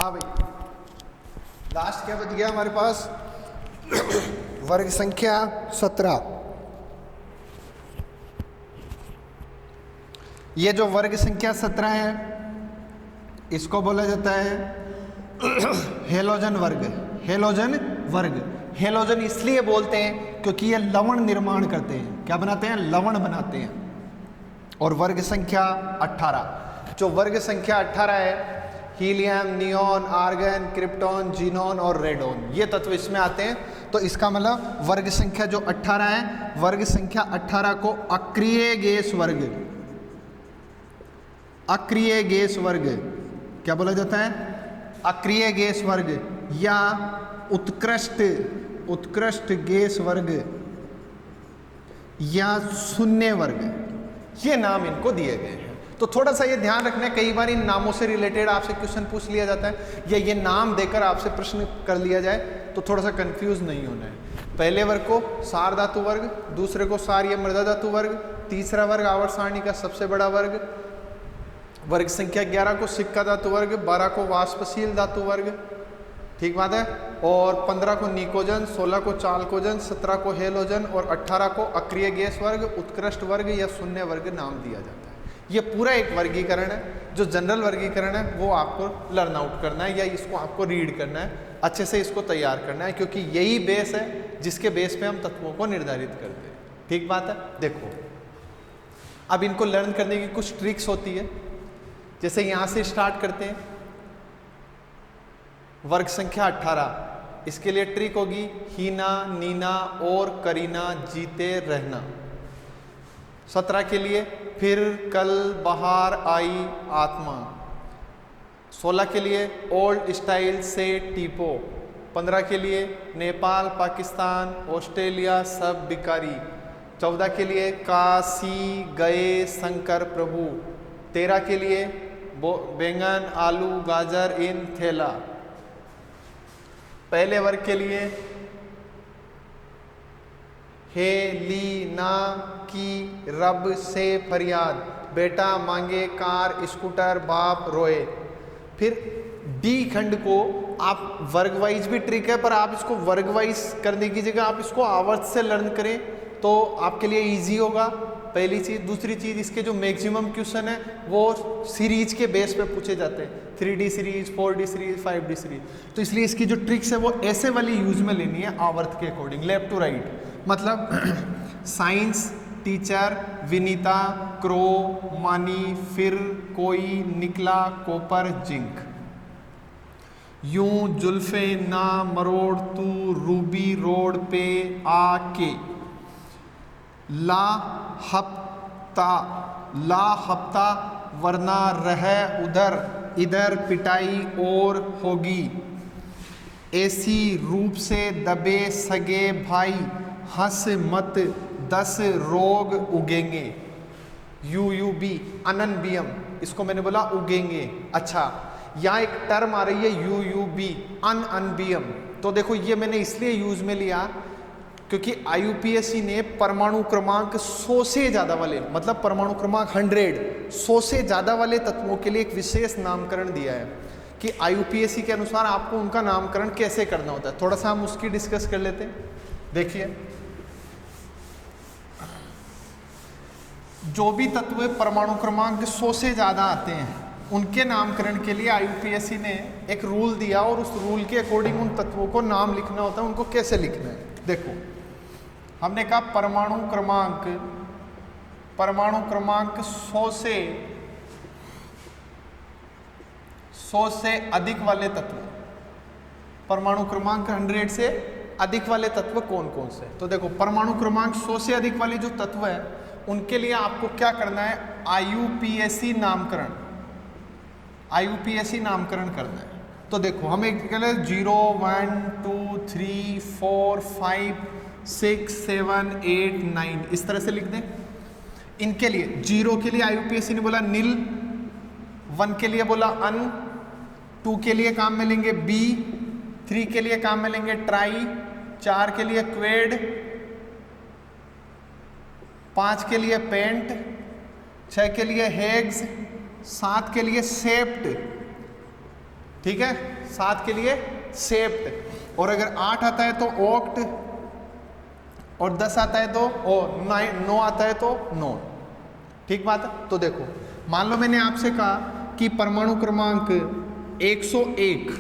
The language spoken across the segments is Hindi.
हाँ भाई, लास्ट क्या बच गया हमारे पास? वर्ग संख्या 17। ये जो वर्ग संख्या 17 है इसको बोला जाता है हेलोजन वर्ग। हेलोजन वर्ग, हेलोजन इसलिए बोलते हैं क्योंकि ये लवण निर्माण करते हैं। क्या बनाते हैं? लवण बनाते हैं। और वर्ग संख्या 18, जो वर्ग संख्या 18 है, helium, neon, argon, krypton, xenon और रेडोन, ये तत्व इसमें आते हैं। तो इसका मतलब वर्ग संख्या जो 18 है, वर्ग संख्या 18 को अक्रिय गैस वर्ग, अक्रिय गैस वर्ग क्या बोला जाता है? अक्रिय गैस वर्ग या उत्कृष्ट गैस वर्ग या शून्य वर्ग, ये नाम इनको दिए गए हैं। तो थोड़ा सा ये ध्यान रखना है, कई बार इन नामों से रिलेटेड आपसे क्वेश्चन पूछ लिया जाता है या ये नाम देकर आपसे प्रश्न कर लिया जाए, तो थोड़ा सा कंफ्यूज नहीं होना है। पहले वर्ग को सार धातु वर्ग, दूसरे को सार या मृदा धातु वर्ग, तीसरा वर्ग आवर्त सारणी का सबसे बड़ा वर्ग, वर्ग संख्या 11 को सिक्का धातु वर्ग, 12 को वाष्पशील धातु वर्ग, ठीक बात है, और 15 को निकोजन, 16 को चालकोजन, 17 को हेलोजन और 18 को अक्रिय गैस वर्ग, उत्कृष्ट वर्ग या शून्य वर्ग नाम दिया जाता है। ये पूरा एक वर्गीकरण है। जो जनरल वर्गीकरण है वो आपको लर्न आउट करना है या इसको आपको रीड करना है, अच्छे से इसको तैयार करना है, क्योंकि यही बेस है जिसके बेस पे हम तत्वों को निर्धारित करते हैं। ठीक बात है। देखो, अब इनको लर्न करने की कुछ ट्रिक्स होती है। जैसे यहाँ से स्टार्ट करते हैं, वर्ग संख्या 18, इसके लिए ट्रिक होगी हीना, नीना और करीना जीते रहना। 17 के लिए फिर कल बाहर आई आत्मा। 16 के लिए ओल्ड स्टाइल से टीपो। 15 के लिए नेपाल, पाकिस्तान, ऑस्ट्रेलिया सब बिकारी। 14 के लिए काशी गए शंकर प्रभु। 13 के लिए बैंगन, आलू, गाजर इन थैला। पहले वर्ग के लिए हे ली ना की रब से फरियाद, बेटा मांगे कार स्कूटर, बाप रोए। फिर डी खंड को आप वर्ग वाइज भी ट्रिक है, पर आप इसको वर्ग वाइज करने की जगह आप इसको आवर्त से लर्न करें तो आपके लिए इजी होगा। पहली चीज़। दूसरी चीज़, इसके जो मैक्सिमम क्वेश्चन है वो सीरीज के बेस पे पूछे जाते हैं, 3D series, 4D series, 5D series. तो इसलिए इसकी जो ट्रिक्स है वो ऐसे वाली यूज में लेनी है आवर्त के अकॉर्डिंग, लेफ्ट टू राइट। मतलब साइंस टीचर, विनीता, क्रो, मानी, फिर कोई, निकला, कॉपर, जिंक। यूं जुल्फे ना मरोड़ तू, रूबी रोड पे आके। ला हफ्ता वरना रह उधर, इधर पिटाई और होगी। ऐसी रूप से दबे सगे भाई, हंस मत 10 रोग उगेंगे। UUB अननबियम, इसको मैंने बोला उगेंगे। अच्छा, यहाँ एक टर्म आ रही है UUB अनअनबियम। तो देखो ये मैंने इसलिए यूज में लिया क्योंकि IUPAC ने परमाणु क्रमांक 100 से ज़्यादा वाले, मतलब परमाणु क्रमांक 100 से ज़्यादा वाले तत्वों के लिए एक विशेष नामकरण दिया है कि IUPAC के अनुसार आपको उनका नामकरण कैसे करना होता है। थोड़ा सा हम उसकी डिस्कस कर लेते हैं। देखिए, जो भी तत्व परमाणु क्रमांक 100 से ज़्यादा आते हैं उनके नामकरण के लिए IUPAC ने एक रूल दिया और उस रूल के अकॉर्डिंग उन तत्वों को नाम लिखना होता है। उनको कैसे लिखना है देखो, हमने कहा परमाणु क्रमांक 100 से अधिक वाले तत्व, परमाणु क्रमांक 100 से अधिक वाले तत्व कौन कौन से? तो देखो, परमाणु क्रमांक 100 से अधिक वाले जो तत्व है उनके लिए आपको क्या करना है? IUPAC नामकरण करना है। तो देखो, हम एक 0 1 2 3 4 5 6 7 8 9 इस तरह से लिख दें। इनके लिए 0 के लिए IUPAC ने बोला नील, 1 के लिए बोला अन, 2 के लिए काम में लेंगे बी, 3 के लिए काम में लेंगे ट्राई, 4 के लिए क्वेड, 5 के लिए पेंट, 6 के लिए हेग्स, 7 के लिए सेप्ट, ठीक है, 7 के लिए सेप्ट, और अगर 8 आता है तो ऑक्ट, और 10 आता है तो 9 आता है तो नोन। ठीक बात है। तो देखो मान लो मैंने आपसे कहा कि परमाणु क्रमांक 101,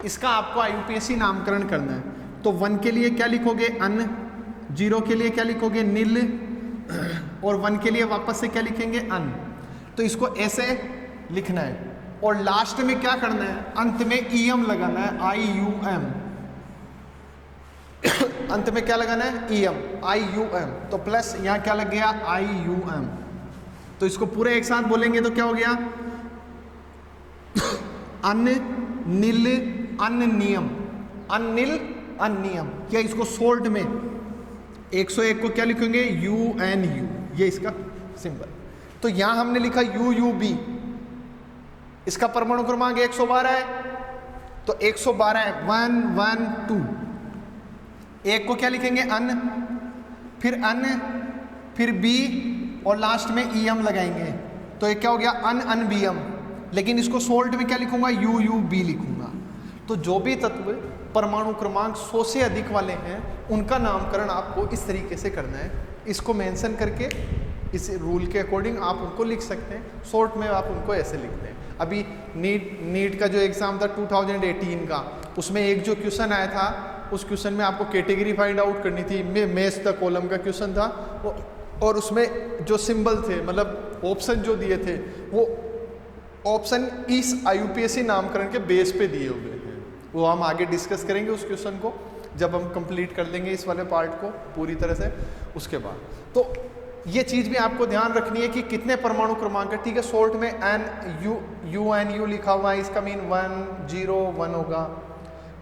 इसका आपको आईयूपीएसी नामकरण करना है, तो 1 के लिए क्या लिखोगे अन, 0 के लिए क्या लिखोगे निल, और 1 के लिए वापस से क्या लिखेंगे अन। तो इसको ऐसे लिखना है, और लास्ट में क्या करना है, अंत में ईएम लगाना है, IUM, अंत में क्या लगाना है ईएम, IUM। तो प्लस यहां क्या लग गया IUM। तो इसको पूरे एक साथ बोलेंगे तो क्या हो गया अन नील अनियम, अनिल अनियम। या इसको शॉर्ट में 101 को क्या लिखेंगे UNU, ये इसका सिंबल। तो यहां हमने लिखा UUB, इसका परमाणु क्रमांक 112 है, तो 112 है 1 1 2। एक को क्या लिखेंगे अन, फिर अन, फिर बी, और लास्ट में ईएम लगाएंगे, तो ये क्या हो गया अन बीएम। लेकिन इसको सोल्ट में क्या लिखूंगा UUB लिखूंगा। तो जो भी तत्व परमाणु क्रमांक 100 से अधिक वाले हैं उनका नामकरण आपको इस तरीके से करना है, इसको मेंशन करके इस रूल के अकॉर्डिंग आप उनको लिख सकते हैं। शॉर्ट में आप उनको ऐसे लिखते हैं। अभी नीट का जो एग्ज़ाम था 2018 का, उसमें एक जो क्वेश्चन आया था, उस क्वेश्चन में आपको कैटेगरी फाइंड आउट करनी थी, मैच द कॉलम का क्वेश्चन था, और उसमें जो सिंबल थे, मतलब ऑप्शन जो दिए थे, वो ऑप्शन इस आईयूपीएसी नामकरण के बेस पे दिए हुए हैं। वो हम आगे डिस्कस करेंगे उस क्वेश्चन को जब हम कंप्लीट कर लेंगे इस वाले पार्ट को पूरी तरह से। उसके बाद तो ये चीज़ भी आपको ध्यान रखनी है कि कितने परमाणु क्रमांक है। ठीक है, शॉर्ट में UNU लिखा हुआ है, इसका मीन 101 होगा,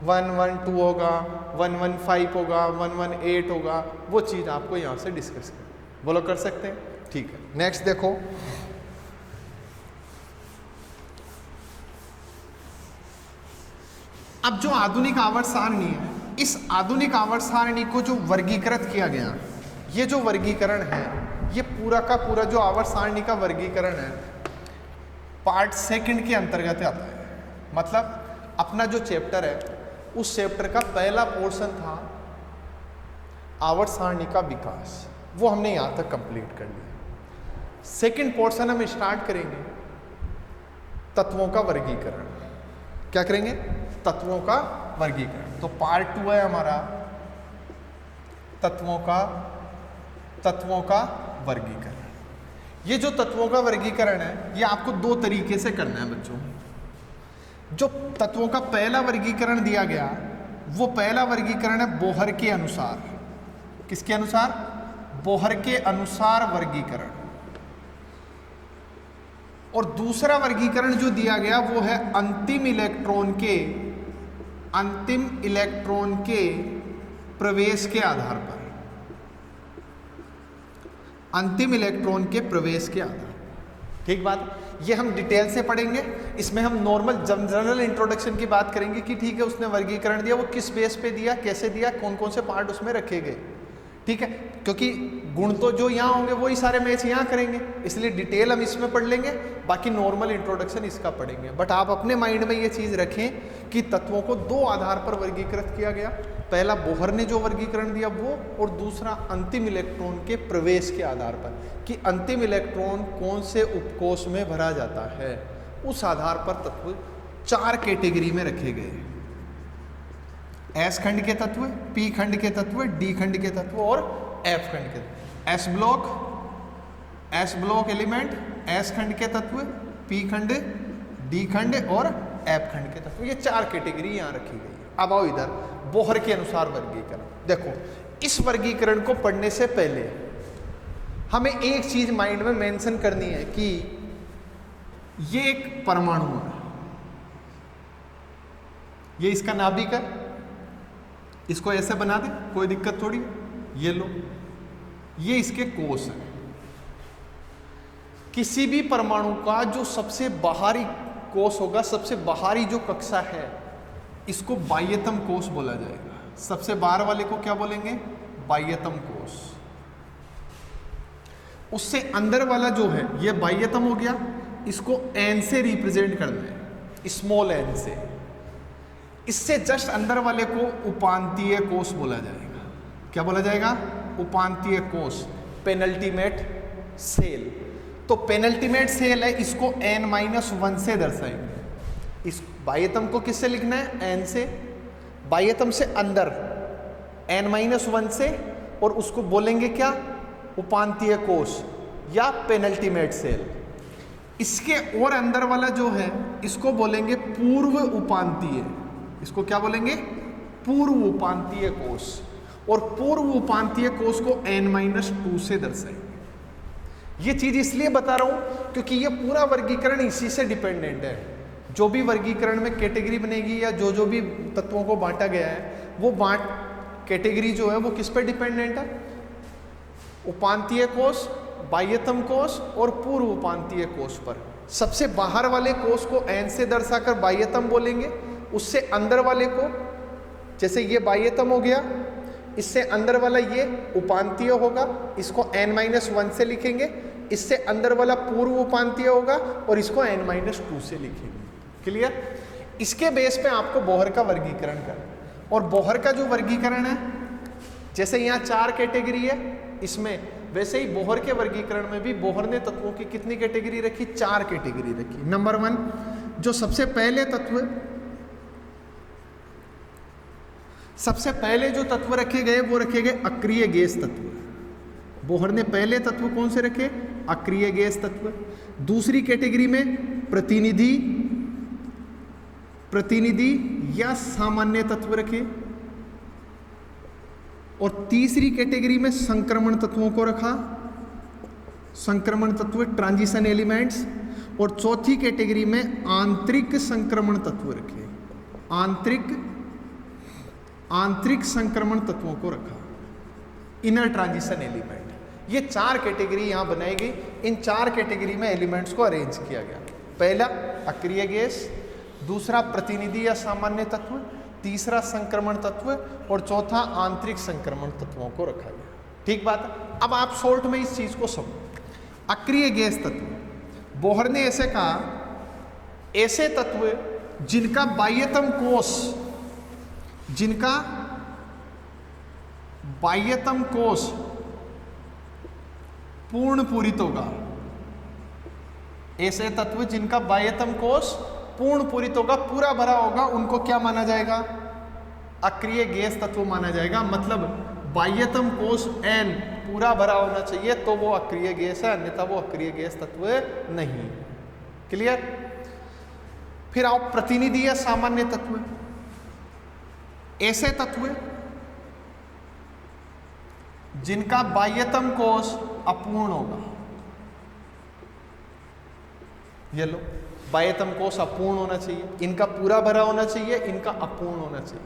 112 होगा, 115 होगा, 118 होगा, वो चीज़ आपको यहाँ से डिस्कस कर बोलो कर सकते हैं। ठीक है, नेक्स्ट देखो, अब जो आधुनिक आवर्त सारणी है, इस आधुनिक आवर्त सारणी को जो वर्गीकृत किया गया, ये जो वर्गीकरण है, ये पूरा का पूरा जो आवर्त सारणी का वर्गीकरण है पार्ट 2 के अंतर्गत आता है। मतलब अपना जो चैप्टर है, उस चैप्टर का पहला पोर्शन था आवर्त सारणी का विकास, वो हमने यहाँ तक कंप्लीट कर लिया। सेकंड पोर्शन हम स्टार्ट करेंगे तत्वों का वर्गीकरण। क्या करेंगे? तत्वों का वर्गीकरण। तो पार्ट 2 है हमारा तत्वों का वर्गीकरण। ये जो तत्वों का वर्गीकरण है, ये आपको 2 तरीके से करना है बच्चों। जो तत्वों का पहला वर्गीकरण दिया गया, वो पहला वर्गीकरण है बोहर के अनुसार। किसके अनुसार? बोहर के अनुसार वर्गीकरण। और दूसरा वर्गीकरण जो दिया गया वो है अंतिम इलेक्ट्रॉन के प्रवेश के आधार पर। अंतिम इलेक्ट्रॉन के प्रवेश के आधार। ठीक बात, ये हम डिटेल से पढ़ेंगे। इसमें हम नॉर्मल जनरल इंट्रोडक्शन की बात करेंगे कि ठीक है उसने वर्गीकरण दिया, वो किस बेस पे दिया, कैसे दिया, कौन कौन से पार्ट उसमें रखे गए। ठीक है, क्योंकि गुण तो जो यहाँ होंगे वही सारे मैच यहाँ करेंगे, इसलिए डिटेल हम इसमें पढ़ लेंगे, बाकी नॉर्मल इंट्रोडक्शन इसका पढ़ेंगे। बट आप अपने माइंड में ये चीज़ रखें कि तत्वों को 2 आधार पर वर्गीकृत किया गया। पहला बोहर ने जो वर्गीकरण दिया वो, और दूसरा अंतिम इलेक्ट्रॉन के प्रवेश के आधार पर कि अंतिम इलेक्ट्रॉन कौन से उपकोष में भरा जाता है। उस आधार पर तत्व 4 कैटेगरी में रखे गए। एस खंड के तत्व, पी खंड के तत्व, डी खंड के तत्व और एफ खंड के तत्व। एस ब्लॉक एलिमेंट, एस खंड के तत्व, पी खंड, डी खंड और एफ खंड के तत्व। ये 4 कैटेगरी यहाँ रखी गई। अब आओ इधर बोहर के अनुसार वर्गीकरण। देखो, इस वर्गीकरण को पढ़ने से पहले हमें एक चीज माइंड में मेंशन करनी है कि ये एक परमाणु है, ये इसका नाभिक है, इसको ऐसे बना दे, कोई दिक्कत थोड़ी। ये लो, ये इसके कोष है। किसी भी परमाणु का जो सबसे बाहरी कोष होगा, सबसे बाहरी जो कक्षा है, इसको बाह्यतम कोष बोला जाएगा। सबसे बाहर वाले को क्या बोलेंगे? बाह्यतम कोष। उससे अंदर वाला जो है, ये बाह्यतम हो गया, इसको एन से रिप्रेजेंट करना है। स्मॉल एन से। इससे जस्ट अंदर वाले को उपांतीय कोष बोला जाएगा। क्या बोला जाएगा? उपांतीय कोष, पेनल्टीमेट सेल। तो पेनल्टीमेट सेल है, इसको n-1 से दर्शाएंगे। इस बाह्यतम को किससे लिखना है? n से। बाह्यतम से अंदर n-1 से, और उसको बोलेंगे क्या? उपांतीय कोष या पेनल्टीमेट सेल। इसके और अंदर वाला जो है इसको बोलेंगे पूर्व उपांतीय। इसको क्या बोलेंगे? पूर्व उपांतीय कोष। और पूर्व उपांतीय कोष को n-2 से दर्शाएंगे। ये चीज इसलिए बता रहा हूं क्योंकि ये पूरा वर्गीकरण इसी से डिपेंडेंट है। जो भी वर्गीकरण में कैटेगरी बनेगी या जो भी तत्वों को बांटा गया है, वो कैटेगरी जो है वो किस पर डिपेंडेंट है? उपांतीय कोष, बाह्यतम कोष और पूर्व उपांतीय कोष पर। सबसे बाहर वाले कोष को n से दर्शाकर बाह्यतम बोलेंगे, उससे अंदर वाले को, जैसे ये बाह्यतम हो गया, इससे अंदर वाला ये उपांतीय होगा, इसको n-1 से लिखेंगे। इससे अंदर वाला पूर्व उपांतीय होगा और इसको n-2 से लिखेंगे। क्लियर? इसके बेस पे आपको बोहर का वर्गीकरण करना। और बोहर का जो वर्गीकरण है, जैसे यहाँ 4 कैटेगरी है इसमें, वैसे ही बोहर के वर्गीकरण में भी बोहर ने तत्वों की कितनी कैटेगरी रखी? 4 कैटेगरी रखी। नंबर 1, जो सबसे पहले जो तत्व रखे गए वो रखे गए अक्रिय गैस तत्व। बोहर ने पहले तत्व कौन से रखे? अक्रिय गैस तत्व। दूसरी कैटेगरी में प्रतिनिधि या सामान्य तत्व रखे। और तीसरी कैटेगरी में संक्रमण तत्वों को रखा, संक्रमण तत्व, ट्रांजिशन एलिमेंट्स। और चौथी कैटेगरी में आंतरिक संक्रमण तत्व रखे, आंतरिक संक्रमण तत्वों को रखा, इनर ट्रांजिशन एलिमेंट। ये 4 कैटेगरी यहां बनाई गई। इन 4 कैटेगरी में एलिमेंट्स को अरेंज किया गया। पहला अक्रिय गैस, दूसरा प्रतिनिधि या सामान्य तत्व, तीसरा संक्रमण तत्व और चौथा आंतरिक संक्रमण तत्वों को रखा गया। ठीक बात है? अब आप शॉर्ट में इस चीज को समझो। अक्रिय गैस तत्व, बोहर ने ऐसे कहा, ऐसे तत्व जिनका बाह्यतम कोष पूर्ण पूरित होगा। ऐसे तत्व जिनका बाह्यतम कोष पूर्ण पूरित होगा, पूरा भरा होगा, उनको क्या माना जाएगा? अक्रिय गैस तत्व माना जाएगा। मतलब बाह्यतम कोष n पूरा भरा होना चाहिए तो वो अक्रिय गैस है, अन्यथा वो अक्रिय गैस तत्व नहीं। क्लियर? फिर आओ प्रतिनिधि या सामान्य तत्व। ऐसे तत्व जिनका बाह्यतम कोष अपूर्ण होगा। ये लो, बाह्यतम कोष अपूर्ण होना चाहिए, इनका पूरा भरा होना चाहिए, इनका अपूर्ण होना चाहिए,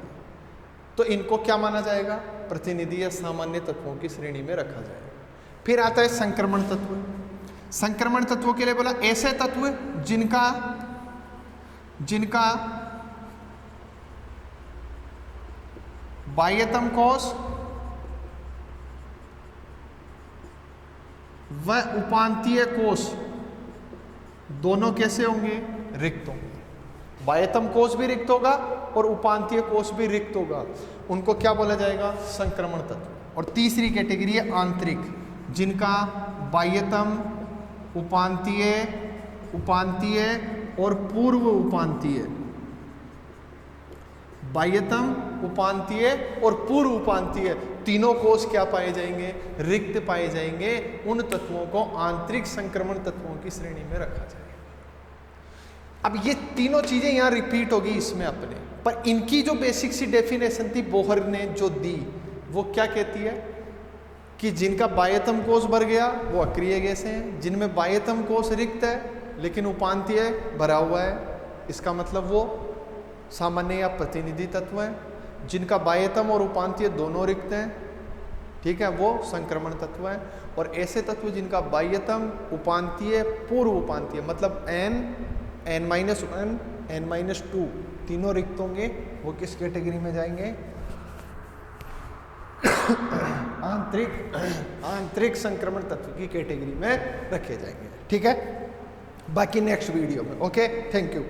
तो इनको क्या माना जाएगा? प्रतिनिधि या सामान्य तत्वों की श्रेणी में रखा जाएगा। फिर आता है संक्रमण तत्व। संक्रमण तत्वों के लिए बोला ऐसे तत्व जिनका बाह्यतम कोष व उपांतीय कोष दोनों कैसे होंगे? रिक्त होंगे। बाह्यतम कोष भी रिक्त होगा और उपांतीय कोष भी रिक्त होगा, उनको क्या बोला जाएगा? संक्रमण तत्व। और तीसरी कैटेगरी है आंतरिक, जिनका बाह्यतम, उपांतीय और पूर्व उपांतीय, बाह्यतम, उपांतीय और पूर्व उपांतीय तीनों कोष क्या पाए जाएंगे? रिक्त पाए जाएंगे। उन तत्वों को आंतरिक संक्रमण तत्वों की श्रेणी में रखा जाएगा। अब ये तीनों चीजें यहां रिपीट होगी इसमें अपने, पर इनकी जो बेसिक सी डेफिनेशन थी बोहर ने जो दी, वो क्या कहती है कि जिनका बाह्यतम कोष भर गया वो अक्रिय गैस हैं, जिनमें बाह्यतम कोष रिक्त है लेकिन उपांतीय भरा हुआ है, इसका मतलब वो सामान्य या प्रतिनिधि तत्व है। जिनका बाह्यतम और उपांतीय दोनों रिक्त हैं, ठीक है, वो संक्रमण तत्व है। और ऐसे तत्व जिनका बाह्यतम, उपांतीय, पूर्व उपांतीय, मतलब n-1, n-2 तीनों रिक्त होंगे, वो किस कैटेगरी में जाएंगे? आंतरिक संक्रमण तत्व की कैटेगरी में रखे जाएंगे। ठीक है, बाकी नेक्स्ट वीडियो में। Okay, thank you.